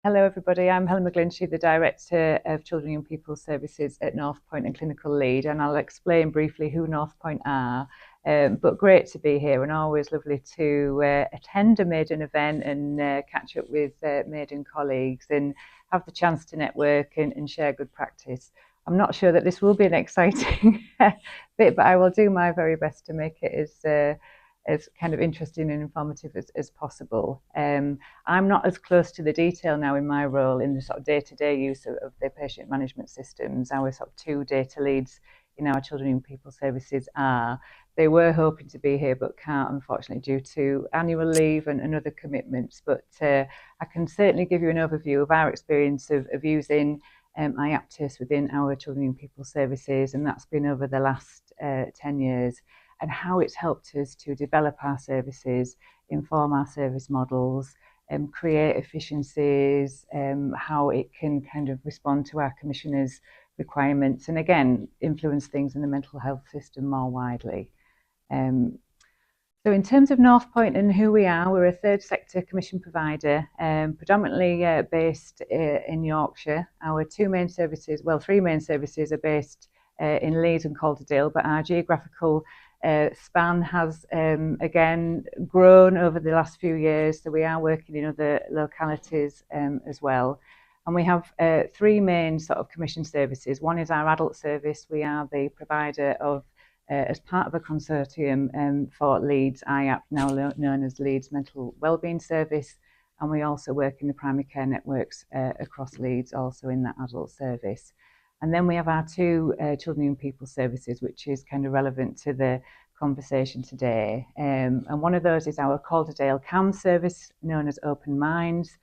Hello everybody, I'm Helen McGlinchey, the Director of Children and Young People Services at Northpoint and Clinical Lead, and I'll explain briefly who Northpoint are. But great to be here, and always lovely to attend a Maiden event and catch up with Maiden colleagues and have the chance to network and share good practice. I'm not sure that this will be an exciting bit, but I will do my very best to make it as kind of interesting and informative as possible. I'm not as close to the detail now in my role in the sort of day-to-day use of the patient management systems. Our sort of two data leads in our Children and Young People Services are. They were hoping to be here but can't, unfortunately, due to annual leave and other commitments. But I can certainly give you an overview of our experience of using iaptus within our Children and Young People Services, and that's been over the last 10 years. And how it's helped us to develop our services, inform our service models, create efficiencies, how it can kind of respond to our commissioners' requirements, and again, influence things in the mental health system more widely. So in terms of Northpoint and who we are, we're a third sector commission provider, predominantly based in Yorkshire. Our three main services are based in Leeds and Calderdale, but our geographical span has again grown over the last few years, so we are working in other localities as well. And we have three main sort of commission services. One is our adult service. We are the provider of, as part of a consortium for Leeds iaptus, now known as Leeds Mental Wellbeing Service, and we also work in the primary care networks across Leeds, also in that adult service. And then we have our two Children and Young People Services, which is kind of relevant to the conversation today. And one of those is our Calderdale CAM service, known as Open Minds.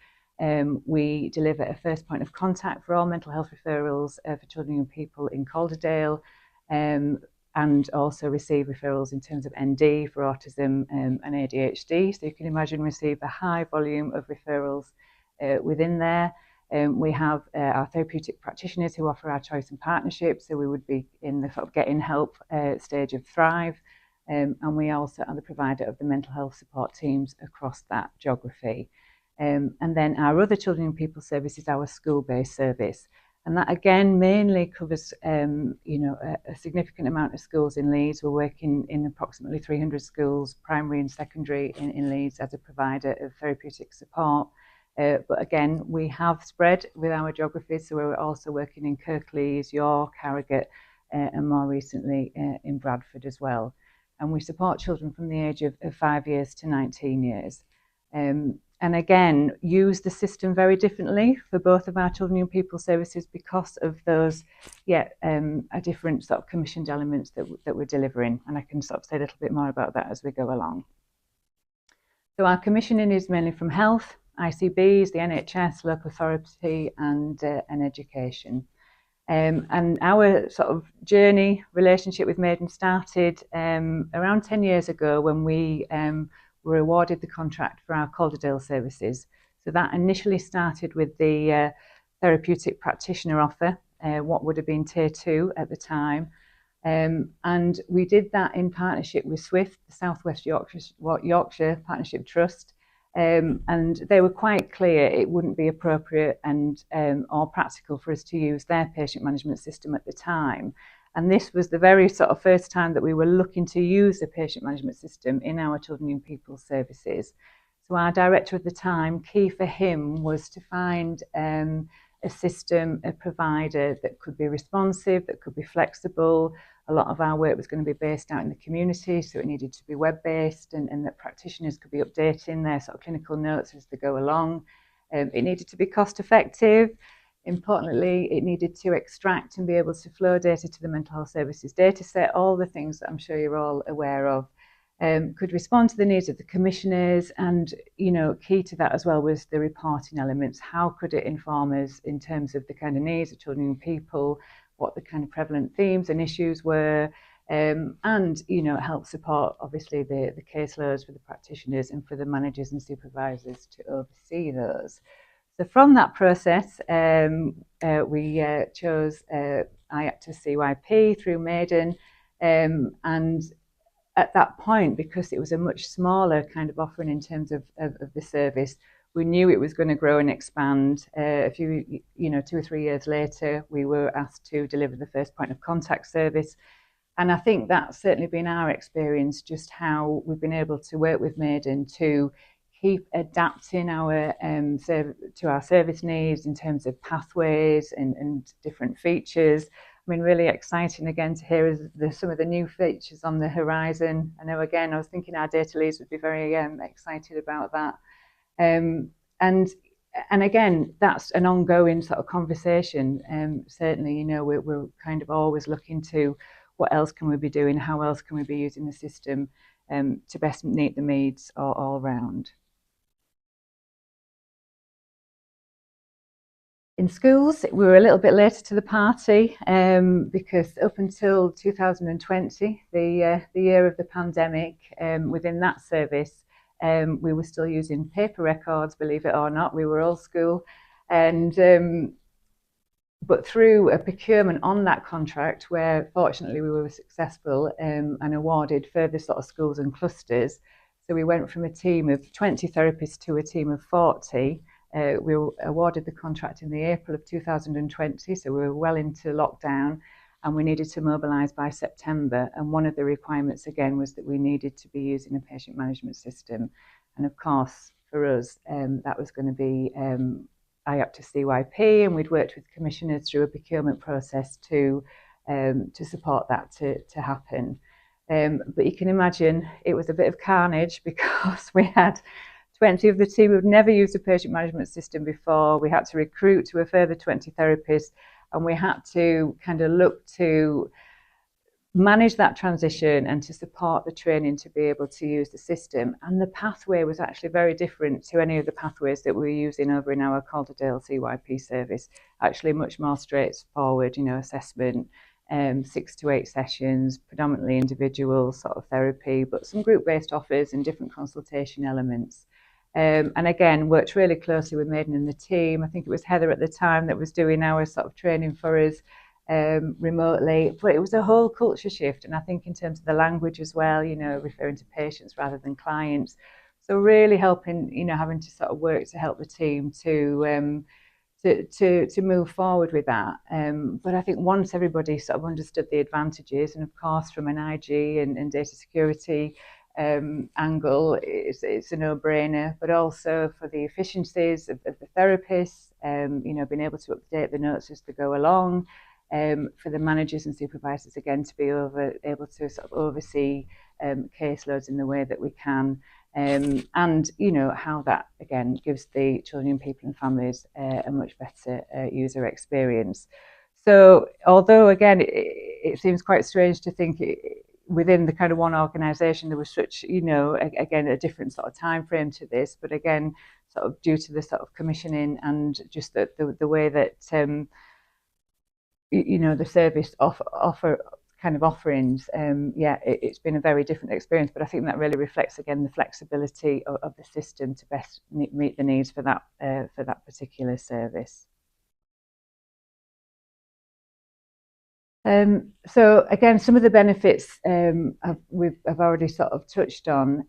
We deliver a first point of contact for all mental health referrals for children and young people in Calderdale, and also receive referrals in terms of ND for autism and ADHD. So you can imagine receive a high volume of referrals within there. We have our therapeutic practitioners who offer our choice and partnership, so we would be in the sort of getting help stage of Thrive, and we also are the provider of the mental health support teams across that geography. And then our other Children and People service is our school-based service, and that again mainly covers a significant amount of schools in Leeds. We're working in approximately 300 schools, primary and secondary in Leeds, as a provider of therapeutic support. But again, we have spread with our geographies, so we're also working in Kirklees, York, Harrogate, and more recently in Bradford as well. And we support children from the age of 5 years to 19 years. And again, use the system very differently for both of our Children and Young People services because of those, different sort of commissioned elements that we're delivering. And I can sort of say a little bit more about that as we go along. So our commissioning is mainly from health, ICBs, the NHS, local authority, and education. And our sort of journey, relationship with Maiden started around 10 years ago when we were awarded the contract for our Calderdale services. So that initially started with the therapeutic practitioner offer, what would have been Tier 2 at the time. And we did that in partnership with SWIFT, the Southwest Yorkshire Partnership Trust. And they were quite clear it wouldn't be appropriate and or practical for us to use their patient management system at the time. And this was the very sort of first time that we were looking to use a patient management system in our Children and Young People services. So our director at the time, key for him was to find a system, a provider that could be responsive, that could be flexible. A lot of our work was going to be based out in the community, so it needed to be web-based, and that practitioners could be updating their sort of clinical notes as they go along. It needed to be cost-effective. Importantly, it needed to extract and be able to flow data to the mental health services data set, all the things that I'm sure you're all aware of. Could respond to the needs of the commissioners, and key to that as well was the reporting elements. How could it inform us in terms of the kind of needs of children and people, what the kind of prevalent themes and issues were, and help support obviously the caseloads for the practitioners and for the managers and supervisors to oversee those. So from that process, we chose iaptus CYP through Maiden, and at that point, because it was a much smaller kind of offering in terms of the service, We knew it was going to grow and expand. A few, 2 or 3 years later, we were asked to deliver the first point of contact service. And I think that's certainly been our experience, just how we've been able to work with Maiden to keep adapting to our service needs in terms of pathways and different features. I mean, really exciting again to hear some of the new features on the horizon. I know, again, I was thinking our data leads would be very excited about that. And again, that's an ongoing sort of conversation. Certainly, we're kind of always looking to what else can we be doing, how else can we be using the system to best meet the needs all around. In schools, we were a little bit later to the party because up until 2020, the year of the pandemic, within that service, we were still using paper records, believe it or not. We were old school. And but through a procurement on that contract, where fortunately we were successful and awarded further sort of schools and clusters. So we went from a team of 20 therapists to a team of 40. We were awarded the contract in the April of 2020, so we were well into lockdown, and we needed to mobilise by September. And one of the requirements again was that we needed to be using a patient management system. And of course, for us, that was going to be iaptus CYP, and we'd worked with commissioners through a procurement process to support that to happen. But you can imagine it was a bit of carnage because we had 20 of the team who'd never used a patient management system before. We had to recruit to a further 20 therapists, and we had to kind of look to manage that transition and to support the training to be able to use the system. And the pathway was actually very different to any of the pathways that we were using over in our Calderdale CYP service. Actually much more straightforward, assessment, 6 to 8 sessions, predominantly individual sort of therapy, but some group-based offers and different consultation elements. And again, worked really closely with Maiden and the team. I think it was Heather at the time that was doing our sort of training for us remotely, but it was a whole culture shift. And I think in terms of the language as well, referring to patients rather than clients. So really helping, having to sort of work to help the team to move forward with that. But I think once everybody sort of understood the advantages, and of course from an IG and data security angle, it's a no-brainer, but also for the efficiencies of the therapists, being able to update the notes as they go along, for the managers and supervisors again to be able to sort of oversee caseloads in the way that we can, and how that again gives the children and people and families a much better user experience. So although again it seems quite strange to think within the kind of one organisation there was such, again a different sort of time frame to this, but again sort of due to the sort of commissioning and just the way that the service offer kind of offerings, it's been a very different experience. But I think that really reflects again the flexibility of the system to best meet the needs for that particular service. So again, some of the benefits I've already sort of touched on,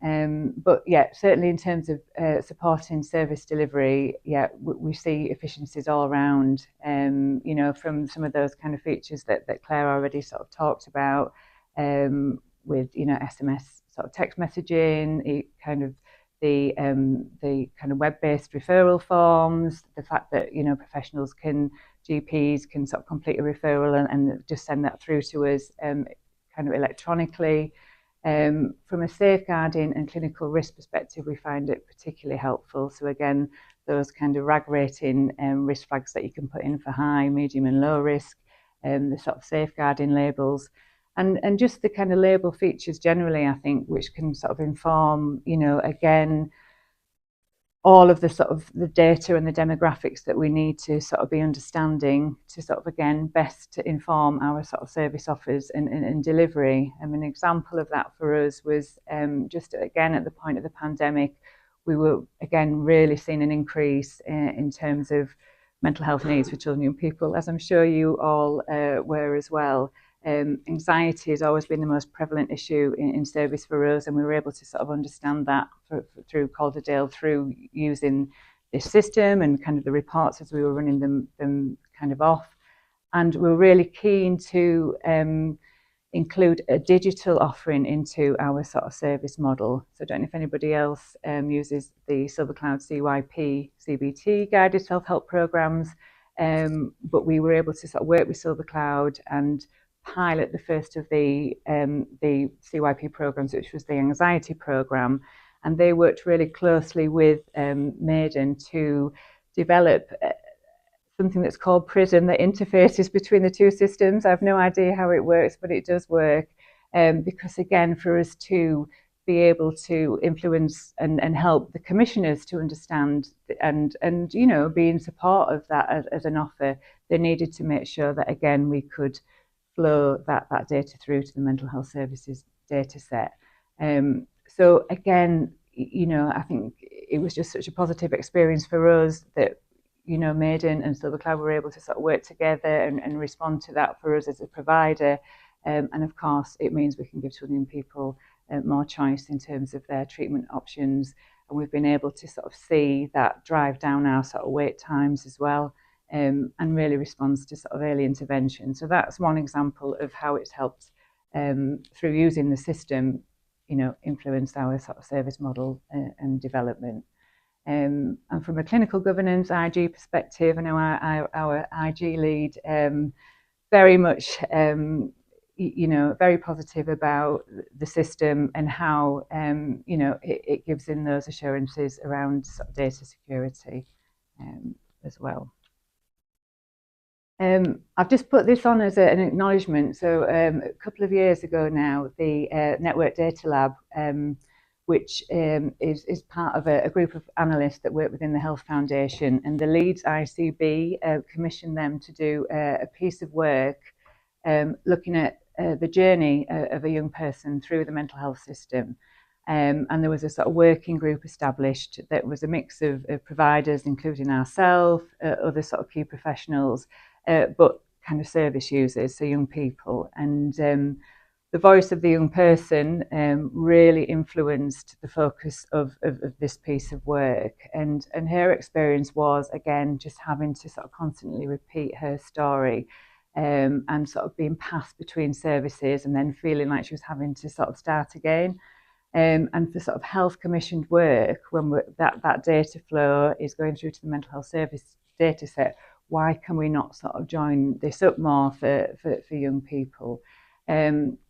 but certainly in terms of supporting service delivery, we see efficiencies all around. From some of those kind of features that Claire already sort of talked about, with SMS sort of text messaging, the kind of web-based referral forms, the fact that professionals GPs can sort of complete a referral and just send that through to us kind of electronically. From a safeguarding and clinical risk perspective, we find it particularly helpful. So again, those kind of RAG rating risk flags that you can put in for high, medium and low risk, the sort of safeguarding labels, and just the kind of label features generally, I think, which can sort of inform, again, all of the sort of the data and the demographics that we need to sort of be understanding to sort of again best to inform our sort of service offers and delivery. And an example of that for us was just again at the point of the pandemic, we were again really seeing an increase in terms of mental health needs for children and young people, as I'm sure you all were as well. Anxiety has always been the most prevalent issue in service for us, and we were able to sort of understand that through Calderdale, through using this system and kind of the reports as we were running them kind of off. And we're really keen to include a digital offering into our sort of service model. So I don't know if anybody else uses the Silver Cloud CYP CBT guided self-help programs, but we were able to sort of work with Silver Cloud and pilot the first of the CYP programs, which was the anxiety program. And they worked really closely with Maiden to develop something that's called Prism that interfaces between the two systems. I have no idea how it works, but it does work. Because again, for us to be able to influence and help the commissioners to understand and be in support of that as an offer, they needed to make sure that again we could flow that data through to the mental health services data set. So again, I think it was just such a positive experience for us that Maiden and Silver Cloud were able to sort of work together and respond to that for us as a provider. And of course, it means we can give children and people more choice in terms of their treatment options. And we've been able to sort of see that drive down our sort of wait times as well, and really responds to sort of early intervention. So that's one example of how it's helped through using the system, influence our sort of service model and development. And from a clinical governance IG perspective, I know our IG lead very much, very positive about the system and how, it gives in those assurances around sort of data security as well. I've just put this on as an acknowledgement. So a couple of years ago now, the Network Data Lab, which is part of a group of analysts that work within the Health Foundation, and the Leeds ICB commissioned them to do a piece of work looking at the journey of a young person through the mental health system. And there was a sort of working group established that was a mix of providers, including ourselves, other sort of key professionals, but kind of service users, so young people. And the voice of the young person really influenced the focus of this piece of work. And her experience was, again, just having to sort of constantly repeat her story and sort of being passed between services and then feeling like she was having to sort of start again. And for sort of health commissioned work, when that data flow is going through to the mental health service data set, why can we not sort of join this up more for young people?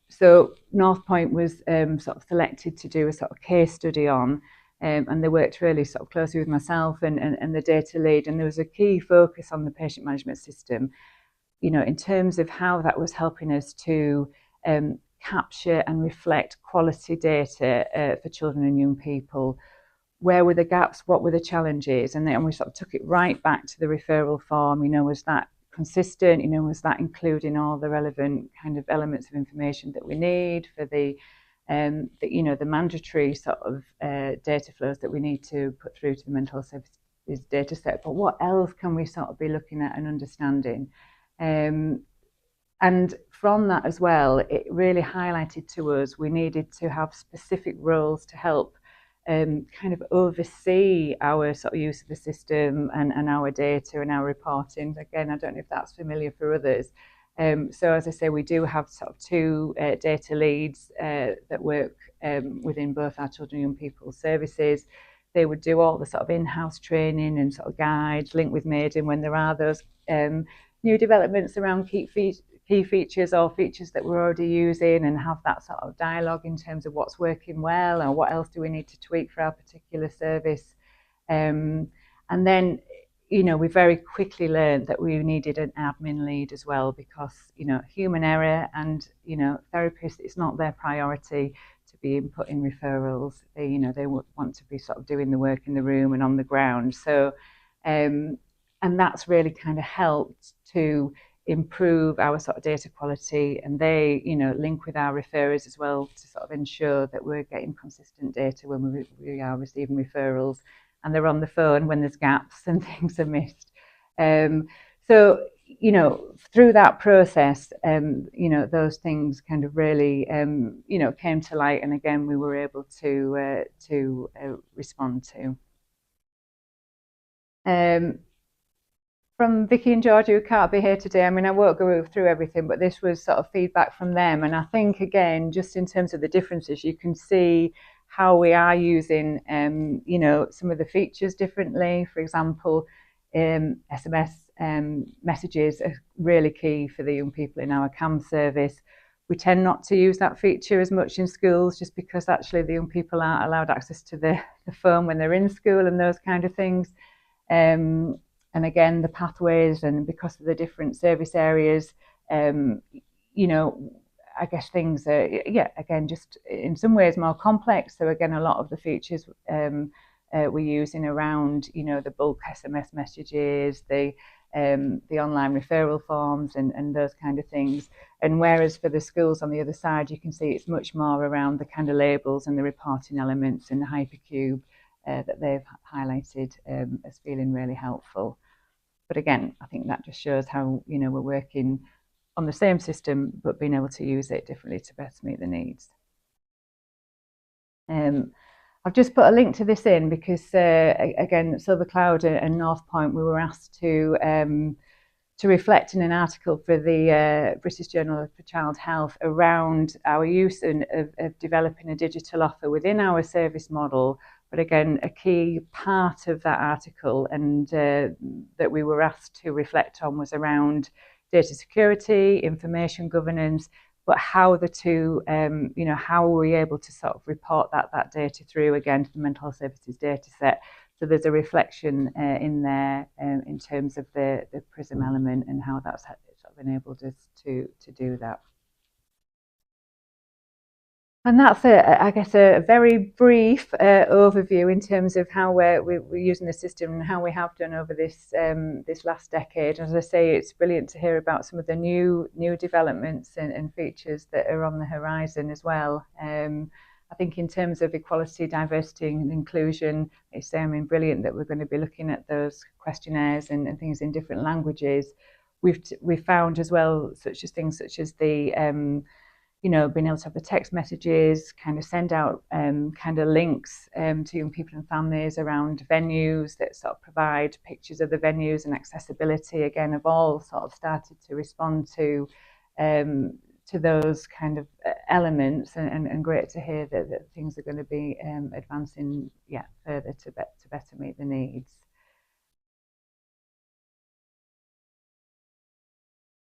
So Northpoint was sort of selected to do a sort of case study on, and they worked really sort of closely with myself and the data lead, and there was a key focus on the patient management system, in terms of how that was helping us to capture and reflect quality data for children and young people. Where were the gaps? What were the challenges? And then we sort of took it right back to the referral form. Was that consistent? Was that including all the relevant kind of elements of information that we need for the mandatory sort of data flows that we need to put through to the mental health services data set? But what else can we sort of be looking at and understanding? And from that as well, it really highlighted to us we needed to have specific roles to help kind of oversee our sort of use of the system and our data and our reporting. Again, I don't know if that's familiar for others. So as I say, we do have sort of two data leads that work within both our children and young people services. They would do all the sort of in-house training and sort of guides, link with Maiden when there are those new developments around key features or features that we're already using, and have that sort of dialogue in terms of what's working well and what else do we need to tweak for our particular service. And then, we very quickly learned that we needed an admin lead as well, because, human error and, therapists, it's not their priority to be inputting referrals. They want to be sort of doing the work in the room and on the ground. So, and that's really kind of helped to improve our sort of data quality, and they link with our referrers as well to sort of ensure that we're getting consistent data when we are receiving referrals, and they're on the phone when there's gaps and things are missed. So through that process, those things kind of really came to light, and again we were able to respond to. From Vicky and Georgia, who can't be here today, I mean, I won't go through everything, but this was sort of feedback from them. And I think, again, just in terms of the differences, you can see how we are using, some of the features differently. For example, SMS messages are really key for the young people in our CAM service. We tend not to use that feature as much in schools just because actually the young people aren't allowed access to the phone when they're in school and those kind of things. And again, the pathways, and because of the different service areas, you know, I guess things are, again, just in some ways more complex. So again, a lot of the features we're using around, the bulk SMS messages, the online referral forms, and those kind of things. And whereas for the schools on the other side, you can see it's much more around the kind of labels and the reporting elements and the hypercube that they've highlighted as feeling really helpful. But again, I think that just shows how, we're working on the same system, but being able to use it differently to best meet the needs. I've just put a link to this in because, again, Silver Cloud and Northpoint, we were asked to reflect in an article for the British Journal for Child Health around our use of developing a digital offer within our service model. But again, a key part of that article and that we were asked to reflect on was around data security, information governance, but how the two, how were we able to sort of report that data through again to the mental health services data set. So there's a reflection in there in terms of the PRISM element and how that's sort of enabled us to do that. And that's, I guess, a very brief overview in terms of how we're using the system and how we have done over this last decade. As I say, it's brilliant to hear about some of the new developments and features that are on the horizon as well. I think in terms of equality, diversity and inclusion, it's brilliant that we're going to be looking at those questionnaires and things in different languages. We've found as well things such as the being able to have the text messages, kind of send out kind of links to young people and families around venues that sort of provide pictures of the venues, and accessibility again have all sort of started to respond to those kind of elements, and great to hear that things are going to be advancing further to better meet the needs.